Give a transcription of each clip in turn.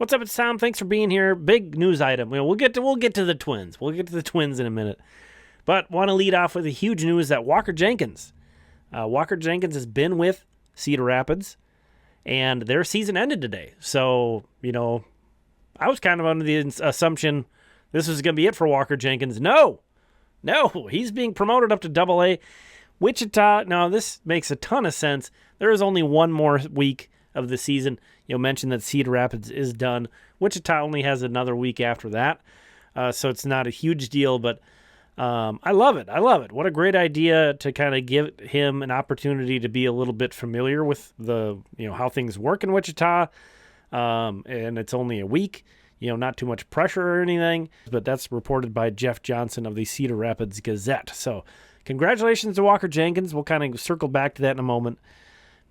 What's up, it's Tom. Thanks for being here. Big news item. We'll get to the Twins. We'll get to the Twins in a minute. But want to lead off with the huge news that Walker Jenkins has been with Cedar Rapids, and their season ended today. So, I was kind of under the assumption this was going to be it for Walker Jenkins. No, he's being promoted up to Double-A Wichita. Now, this makes a ton of sense. There is only one more week of the season. You'll mention that Cedar Rapids is done. Wichita only has another week after that, so it's not a huge deal, but I love it. What a great idea to kind of give him an opportunity to be a little bit familiar with the how things work in Wichita, and it's only a week. Not too much pressure or anything, but that's reported by Jeff Johnson of the Cedar Rapids Gazette. So congratulations to Walker Jenkins. We'll kind of circle back to that in a moment,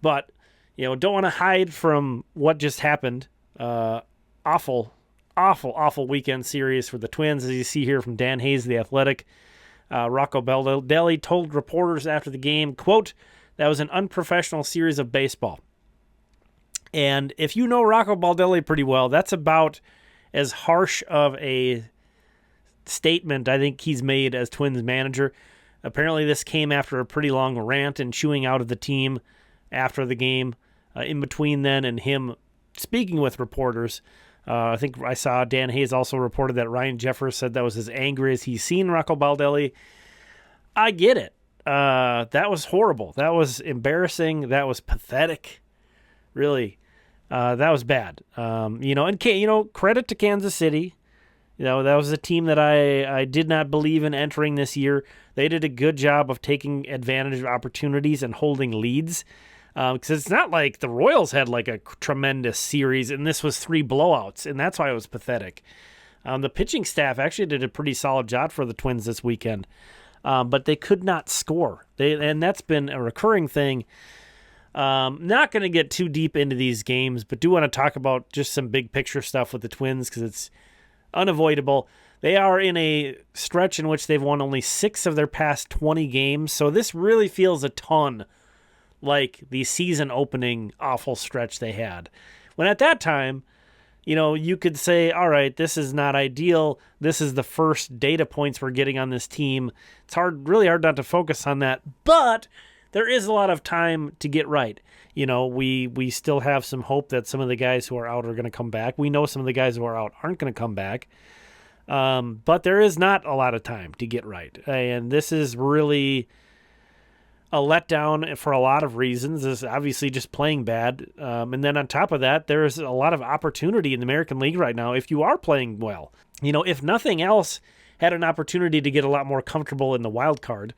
but don't want to hide from what just happened. Awful weekend series for the Twins, as you see here from Dan Hayes, The Athletic. Rocco Baldelli told reporters after the game, quote, "That was an unprofessional series of baseball." And if you know Rocco Baldelli pretty well, that's about as harsh of a statement I think he's made as Twins manager. Apparently this came after a pretty long rant and chewing out of the team after the game. In between then and him speaking with reporters, I think I saw Dan Hayes also reported that Ryan Jeffers said that was as angry as he's seen Rocco Baldelli. I get it. That was horrible. That was embarrassing. That was pathetic. Really, that was bad. And credit to Kansas City. That was a team that I did not believe in entering this year. They did a good job of taking advantage of opportunities and holding leads. Because it's not like the Royals had like a tremendous series and this was 3 blowouts, and that's why it was pathetic. The pitching staff actually did a pretty solid job for the Twins this weekend, but they could not score. And that's been a recurring thing. Not going to get too deep into these games, but do want to talk about just some big picture stuff with the Twins because it's unavoidable. They are in a stretch in which they've won only 6 of their past 20 games, so this really feels a ton like the season opening awful stretch they had. When at that time, you could say, all right, this is not ideal. This is the first data points we're getting on this team. It's really hard not to focus on that, but there is a lot of time to get right. We still have some hope that some of the guys who are out are going to come back. We know some of the guys who are out aren't going to come back. But there is not a lot of time to get right. And this is really a letdown for a lot of reasons. Is obviously just playing bad. And then on top of that, there's a lot of opportunity in the American League right now if you are playing well. If nothing else, had an opportunity to get a lot more comfortable in the wild card.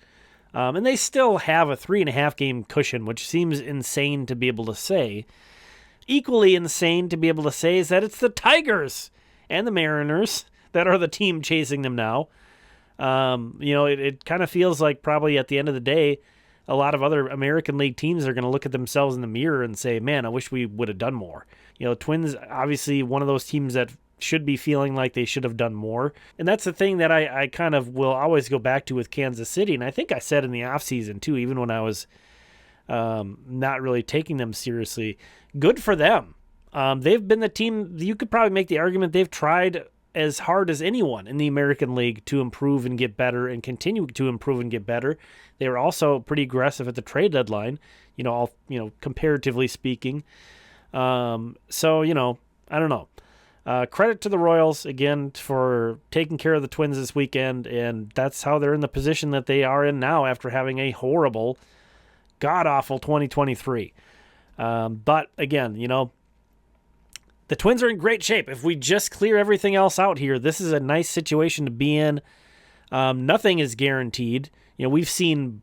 And they still have a 3.5 game cushion, which seems insane to be able to say. Equally insane to be able to say is that it's the Tigers and the Mariners that are the team chasing them now. It kind of feels like probably at the end of the day, a lot of other American League teams are going to look at themselves in the mirror and say, man, I wish we would have done more. Twins, obviously one of those teams that should be feeling like they should have done more. And that's the thing that I kind of will always go back to with Kansas City. And I think I said in the offseason too, even when I was not really taking them seriously, good for them. They've been the team, you could probably make the argument they've tried as hard as anyone in the American League to improve and get better and continue to improve and get better. They were also pretty aggressive at the trade deadline, comparatively speaking. I don't know. Credit to the Royals again for taking care of the Twins this weekend, and that's how they're in the position that they are in now after having a horrible, god-awful 2023. But again, the Twins are in great shape. If we just clear everything else out here, this is a nice situation to be in. Nothing is guaranteed. We've seen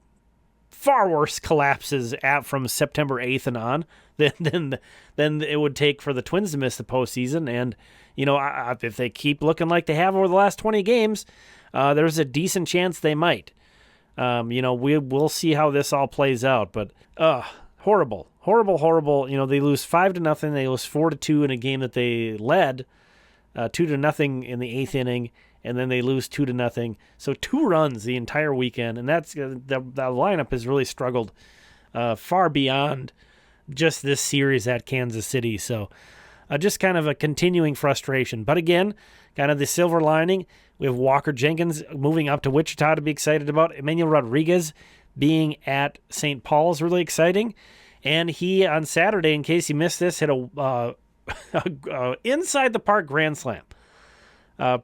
far worse collapses from September 8th and on than it would take for the Twins to miss the postseason. And, if they keep looking like they have over the last 20 games, there's a decent chance they might. We'll see how this all plays out. But horrible. They lose 5-0. They lose 4-2 in a game that they led 2-0 in the 8th inning. And then they lose 2-0. So 2 runs the entire weekend. And that's the lineup has really struggled far beyond just this series at Kansas City. So just kind of a continuing frustration. But again, kind of the silver lining, we have Walker Jenkins moving up to Wichita to be excited about. Emmanuel Rodriguez being at St. Paul is really exciting. And he, on Saturday, in case you missed this, hit a inside the park grand slam.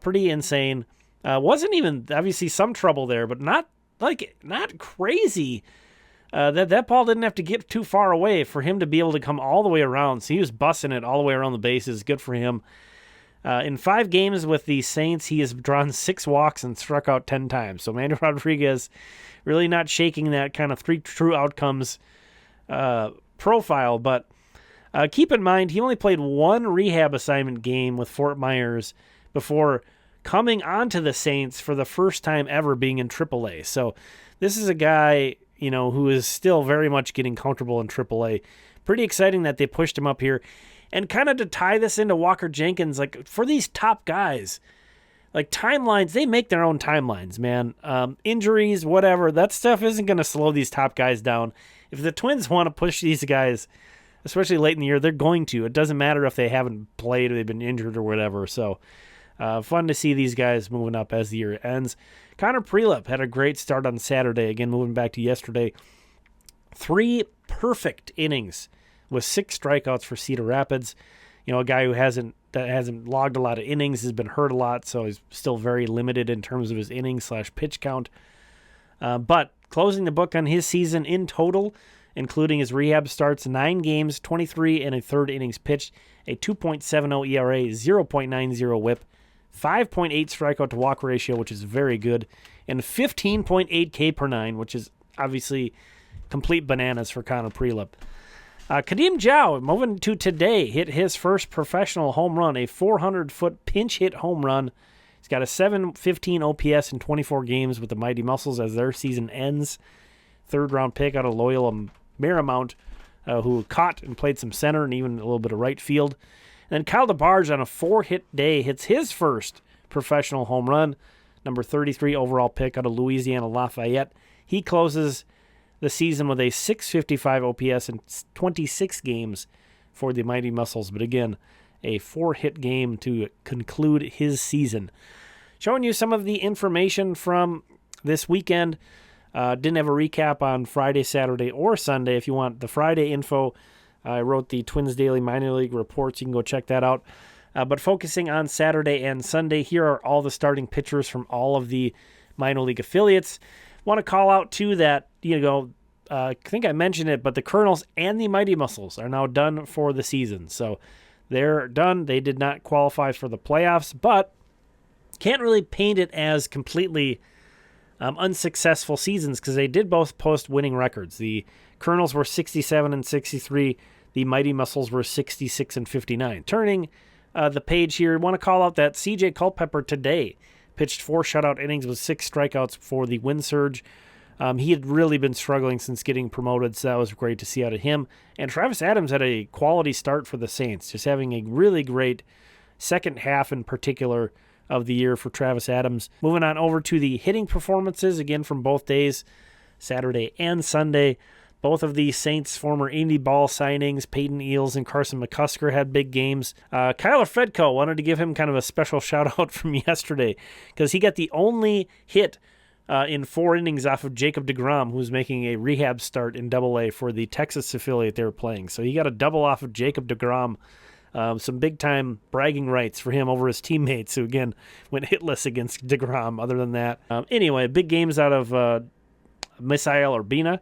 Pretty insane. Wasn't even, obviously, some trouble there, but not crazy. That ball didn't have to get too far away for him to be able to come all the way around. So he was bussing it all the way around the bases. Good for him. In 5 games with the Saints, he has drawn 6 walks and struck out 10 times. So Emmanuel Rodriguez really not shaking that kind of 3 true outcomes profile. But keep in mind, he only played 1 rehab assignment game with Fort Myers before coming onto the Saints for the first time ever being in Triple-A. So this is a guy, who is still very much getting comfortable in Triple-A. Pretty exciting that they pushed him up here. And kind of to tie this into Walker Jenkins, like for these top guys, like timelines, they make their own timelines, man. Injuries, whatever, that stuff isn't going to slow these top guys down. If the Twins want to push these guys, especially late in the year, they're going to. It doesn't matter if they haven't played or they've been injured or whatever. So fun to see these guys moving up as the year ends. Connor Prielipp had a great start on Saturday. Again, moving back to yesterday. 3 perfect innings with 6 strikeouts for Cedar Rapids. A guy who hasn't logged a lot of innings, has been hurt a lot, so he's still very limited in terms of his innings/pitch count. But closing the book on his season in total, including his rehab starts, 9 games, 23 and a third innings pitched, a 2.70 ERA, 0.90 whip, 5.8 strikeout to walk ratio, which is very good, and 15.8 K per 9, which is obviously complete bananas for Connor Prielipp. Khadim Diaw, moving to today, hit his first professional home run, a 400-foot pinch hit home run. He's got a 715 OPS in 24 games with the Mighty Muscles as their season ends. 3rd-round pick out of Loyola Marymount, who caught and played some center and even a little bit of right field. And then Kyle DeBarge on a 4-hit day hits his first professional home run, number 33 overall pick out of Louisiana Lafayette. He closes the season with a 655 OPS in 26 games for the Mighty Muscles. But again, a 4-hit game to conclude his season. Showing you some of the information from this weekend. Didn't have a recap on Friday, Saturday, or Sunday. If you want the Friday info, I wrote the Twins Daily Minor League reports. You can go check that out. But focusing on Saturday and Sunday, here are all the starting pitchers from all of the minor league affiliates. Want to call out, too, that, I think I mentioned it, but the Colonels and the Mighty Muscles are now done for the season. So they're done. They did not qualify for the playoffs, but can't really paint it as completely unsuccessful seasons because they did both post winning records. The Colonels were 67 and 63. The Mighty Muscles were 66 and 59. Turning the page here, I want to call out that C.J. Culpepper today pitched 4 shutout innings with 6 strikeouts for the Wind Surge. He had really been struggling since getting promoted, so that was great to see out of him. And Travis Adams had a quality start for the Saints, just having a really great second half in particular of the year for Travis Adams. Moving on over to the hitting performances, again from both days, Saturday and Sunday. Both of the Saints' former Indy Ball signings, Peyton Eales and Carson McCusker, had big games. Kyler Fedko, wanted to give him kind of a special shout-out from yesterday because he got the only hit in 4 innings off of Jacob deGrom, who's making a rehab start in Double-A for the Texas affiliate they were playing. So he got a double off of Jacob deGrom. Some big-time bragging rights for him over his teammates, who, again, went hitless against deGrom other than that. Anyway, big games out of Misael Urbina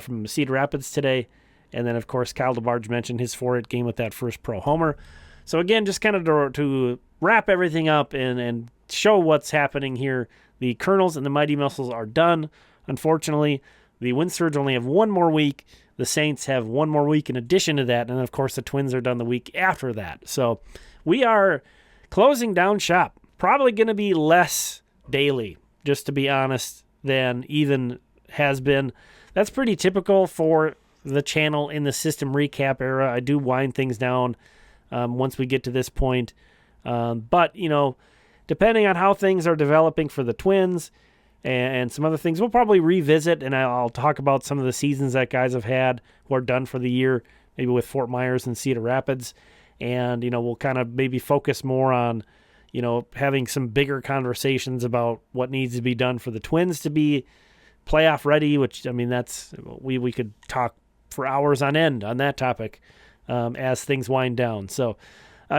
from Cedar Rapids today. And then, of course, Kyle DeBarge mentioned his 4-hit game with that first pro homer. So, again, just kind of to wrap everything up and show what's happening here. The Colonels and the Mighty Muscles are done. Unfortunately, the Wind Surge only have 1 more week. The Saints have 1 more week in addition to that. And, of course, the Twins are done the week after that. So we are closing down shop. Probably going to be less daily, just to be honest, than even has been. That's pretty typical for the channel in the system recap era. I do wind things down once we get to this point. But, depending on how things are developing for the Twins and some other things, we'll probably revisit, and I'll talk about some of the seasons that guys have had who are done for the year, maybe with Fort Myers and Cedar Rapids. and, we'll kind of maybe focus more on, having some bigger conversations about what needs to be done for the Twins to be playoff ready, which, that's, we could talk for hours on end on that topic as things wind down. So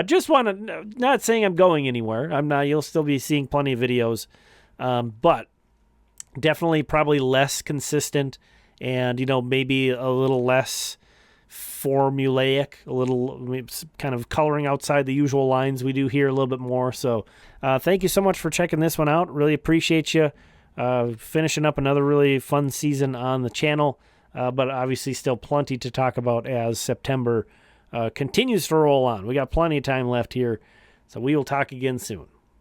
just want to, not saying I'm going anywhere. I'm not, you'll still be seeing plenty of videos, but definitely probably less consistent and, maybe a little less formulaic, a little kind of coloring outside the usual lines we do here a little bit more. So thank you so much for checking this one out. Really appreciate you finishing up another really fun season on the channel, but obviously still plenty to talk about as September continues to roll on. We got plenty of time left here, so we will talk again soon.